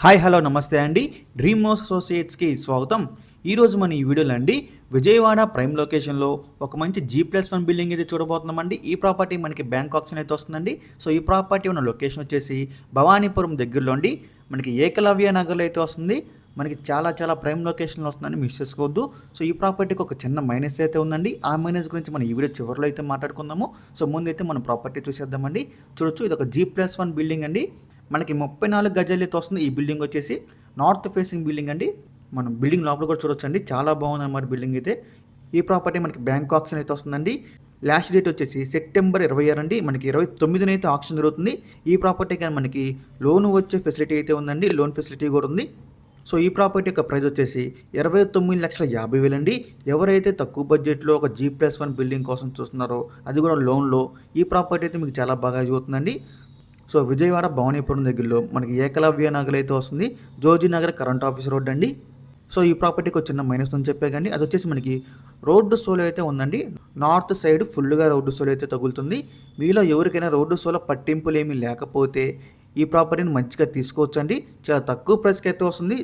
Hi hello నమస్తే అండి. Dream house అసోసియేట్స్కి స్వాగతం. ఈరోజు మన ఈ వీడియోలో అండి విజయవాడ ప్రైమ్ లొకేషన్లో ఒక మంచి G+1 బిల్డింగ్ అయితే చూడబోతున్నామండి. ఈ ప్రాపర్టీ మనకి బ్యాంక్ ఆప్షన్ అయితే వస్తుందండి. సో ఈ ప్రాపర్టీ ఉన్న లొకేషన్ వచ్చేసి భవానీపురం దగ్గరలో అండి మనకి ఏకలవ్య నగర్లో అయితే వస్తుంది. మనకి చాలా ప్రైమ్ లొకేషన్లో వస్తుందని మిస్ చేసుకోవద్దు. సో ఈ ప్రాపర్టీకి ఒక చిన్న మైనస్ అయితే ఉందండి. ఆ మైనస్ గురించి మనం ఈ వీడియో చివరిలో అయితే మాట్లాడుకుందాము. సో ముందైతే మనం ప్రాపర్టీ చూసేద్దామండి. చూడొచ్చు, ఇది ఒక G+1 బిల్డింగ్ అండి. మనకి 34 గజాలు అయితే వస్తుంది. ఈ బిల్డింగ్ వచ్చేసి నార్త్ ఫేసింగ్ బిల్డింగ్ అండి. మనం బిల్డింగ్ లోపల కూడా చూడొచ్చండి, చాలా బాగుంది అన్నమాట బిల్డింగ్ అయితే. ఈ ప్రాపర్టీ మనకి బ్యాంక్ ఆప్షన్ అయితే వస్తుందండి. లాస్ట్ డేట్ వచ్చేసి సెప్టెంబర్ 26 అండి. మనకి 29న అయితే ఆప్షన్ జరుగుతుంది. ఈ ప్రాపర్టీ కానీ మనకి లోన్ వచ్చే ఫెసిలిటీ అయితే ఉందండి, లోన్ ఫెసిలిటీ కూడా ఉంది. సో ఈ ప్రాపర్టీ యొక్క ప్రైస్ వచ్చేసి 29,50,000 అండి. ఎవరైతే తక్కువ బడ్జెట్లో ఒక G+1 బిల్డింగ్ కోసం చూస్తున్నారో, అది కూడా లోన్లో, ఈ ప్రాపర్టీ అయితే మీకు చాలా బాగా చూస్తుందండి. సో విజయవాడ భవానీపురం దగ్గరలో మనకి ఏకలవ్య నగర్ అయితే వస్తుంది. Joji Nagar current office road అండి. సో ఈ ప్రాపర్టీకి ఒక చిన్న మైనస్ అని చెప్పే కానీ అది వచ్చేసి మనకి రోడ్డు సోలో అయితే ఉందండి. నార్త్ సైడ్ ఫుల్గా రోడ్డు సోలో అయితే తగులుతుంది. మీలో ఎవరికైనా రోడ్డు సోలో పట్టింపులు ఏమీ లేకపోతే ఈ ప్రాపర్టీని మంచిగా తీసుకోవచ్చండి. చాలా తక్కువ ప్రైస్కి అయితే వస్తుంది.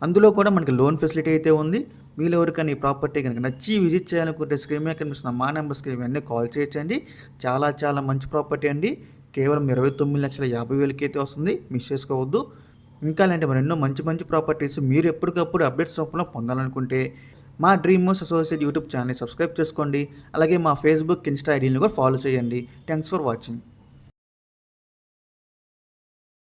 అందులో కూడా మనకి లోన్ ఫెసిలిటీ అయితే ఉంది. మీలో ఎవరికైనా ఈ ప్రాపర్టీ కనుక నచ్చి విజిట్ చేయాలనుకుంటే స్క్రీన్ మీద కనిపిస్తున్న మా నెంబర్స్కి ఇవన్నీ కాల్ చేయొచ్చండి. చాలా మంచి ప్రాపర్టీ అండి. కేవలం 29,50,000 అయితే వస్తుంది. మిస్ చేసుకోవద్దు. ఇంకా అలాంటి మరెన్నో మంచి ప్రాపర్టీస్ మీరు ఎప్పటికప్పుడు అప్డేట్స్ రూపంలో పొందాలనుకుంటే మా డ్రీమ్ హౌస్ అసోసియేట్ యూట్యూబ్ ఛానల్ని సబ్స్క్రైబ్ చేసుకోండి. అలాగే మా ఫేస్బుక్, ఇన్స్టా ఐడీని కూడా ఫాలో చేయండి. Thanks for watching.